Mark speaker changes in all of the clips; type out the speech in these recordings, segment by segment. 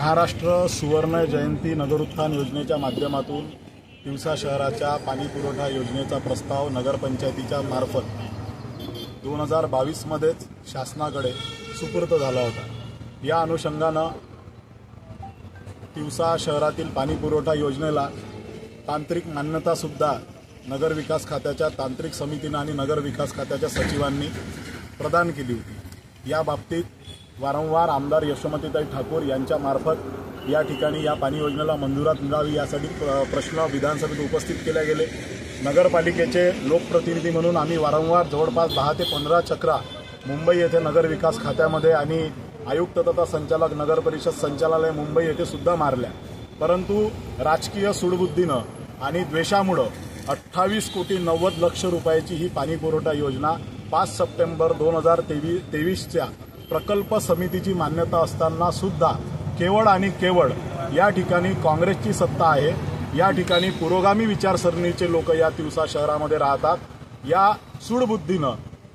Speaker 1: महाराष्ट्र सुवर्ण जयंती नगरोत्थान योजनेच्या माध्यमातून तिवसा शहराच्या पाणी पुरवठा योजनेचा प्रस्ताव नगरपंचायतीच्या मार्फत 2022 मध्येच शासनाकडे सुपूर्द झाला होता। या अनुषंगाने तिवसा शहरातील पाणी पुरवठा योजनेला तांत्रिक मान्यता सुद्धा नगर विकास खात्याच्या तांत्रिक समितीने आणि नगर विकास खात्याच्या सचिवांनी प्रदान केली होती। या बाबतीत वारंवार आमदार यशोमतीताई ठाकूर यांच्या मार्फत या ठिकाणी या पाणी योजनेला मंजुरात मिळावी यासाठी प्रश्न विधानसभेत उपस्थित केले गेले। नगरपालिकेचे लोकप्रतिनिधी म्हणून आम्ही वारंवार जवळपास 10 ते 15 चक्रा मुंबई येथे नगर विकास खात्यामध्ये आणि आयुक्त तथा संचालक नगर परिषद संचालनालय मुंबई येथे सुद्धा मारल्या, परंतु राजकीय सूडबुद्धीने आणि द्वेषामुळे 28 कोटी 90 लक्ष रुपयाची ही पाणी पुरवठा योजना 5 सप्टेंबर 2023च्या प्रकल्प समितीची मान्यता असताना सुद्धा केवळ आणि केवळ या ठिकाणी काँग्रेसची सत्ता आहे। या ठिकाणी पुरोगामी विचारसरणीचे लोक या तिवसा शहरामध्ये राहतात। या सूडबुद्धीने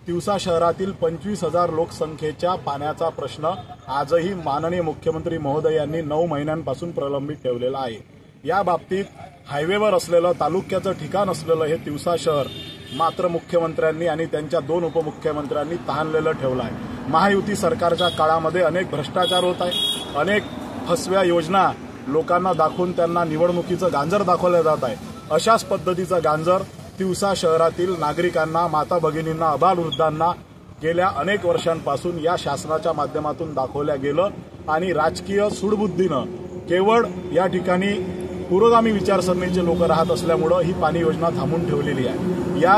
Speaker 1: तिवसा शहरातील 25,000 लोकसंख्येच्या पाण्याचा प्रश्न आजही माननीय मुख्यमंत्री महोदय यांनी 9 महिन्यांपासून प्रलंबित ठेवलेला आहे। या बाबतीत हायवेवर असलेलं तालुक्याचं ठिकाण असलेलं हे तिवसा शहर मात्र मुख्यमंत्र्यांनी आणि त्यांच्या 2 उपमुख्यमंत्र्यांनी तहानलेलं ठेवलं आहे। महायुती सरकारच्या काळामध्ये अनेक भ्रष्टाचार होत आहे, अनेक फसव्या योजना लोकांना दाखवून त्यांना निवडणुकीचं गांजर दाखवलं जात आहे। अशाच पद्धतीचं गांजर तिवसा शहरातील नागरिकांना, माता भगिनींना, अबालवृद्धांना गेल्या अनेक वर्षांपासून या शासनाच्या माध्यमातून दाखवल्या गेलं आणि राजकीय सूडबुद्धीनं केवळ या ठिकाणी पुरोगामी विचारसरणीचे लोक राहत असल्यामुळे ही पाणी योजना थांबून ठेवलेली आहे। या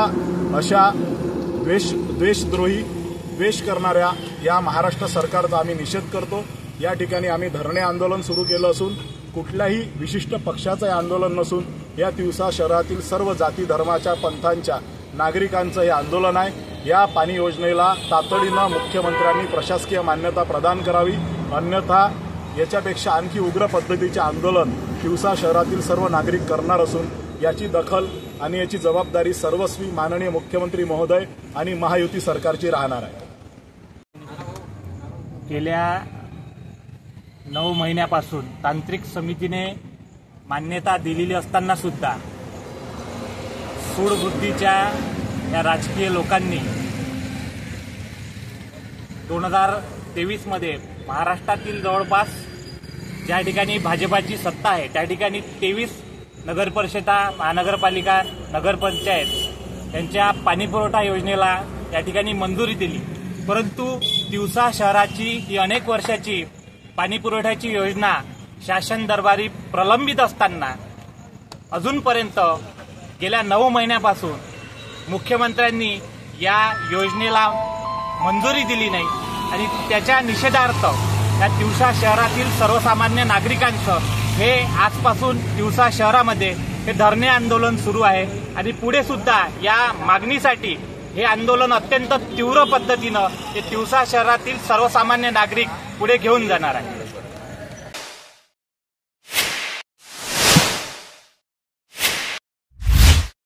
Speaker 1: अशा द्वेषद्रोही द्वेष करणाऱ्या या महाराष्ट्र सरकारचा आम्ही निषेध करतो। या ठिकाणी आम्ही धरणे आंदोलन सुरू केलं असून कुठल्याही विशिष्ट पक्षाचं हे आंदोलन नसून या तिवसा शहरातील सर्व जाती धर्माच्या पंथांच्या नागरिकांचं हे आंदोलन आहे। या पाणी योजनेला तातडीनं मुख्यमंत्र्यांनी प्रशासकीय मान्यता प्रदान करावी, अन्यथा याच्यापेक्षा आणखी उग्र पद्धतीचे आंदोलन तिवसा शहरातील सर्व नागरिक करणार असून याची दखल आणि याची जबाबदारी सर्वस्वी माननीय मुख्यमंत्री महोदय आणि महायुती सरकारची राहणार आहे।
Speaker 2: गेल्या 9 महिन्यापासून तांत्रिक समितीने मान्यता दिलेली असताना सुद्धा सूडबुद्धीच्या या राजकीय लोकांनी 2023 मध्ये महाराष्ट्रातील जवळपास ज्या ठिकाणी भाजपाची सत्ता आहे त्या ठिकाणी 23 नगरपरिषदा, महानगरपालिका, नगरपंचायत यांच्या पाणीपुरवठा योजनेला या ठिकाणी मंजुरी दिली, परंतु तिवसा शहराची ही अनेक वर्षाची पाणीपुरवठ्याची योजना शासन दरबारी प्रलंबित असताना अजूनपर्यंत गेल्या 9 महिन्यापासून मुख्यमंत्र्यांनी या योजनेला मंजुरी दिली नाही आणि त्याच्या निषेधार्थ या तिवसा शहरातील सर्वसामान्य नागरिकांचं हे आजपासून तिवसा शहरामध्ये हे धरणे आंदोलन सुरू आहे आणि पुढे सुद्धा या मागणीसाठी हे आंदोलन अत्यंत तीव्र पद्धतीनं हे तिवसा शहरातील सर्वसामान्य नागरिक पुढे घेऊन जाणार आहे।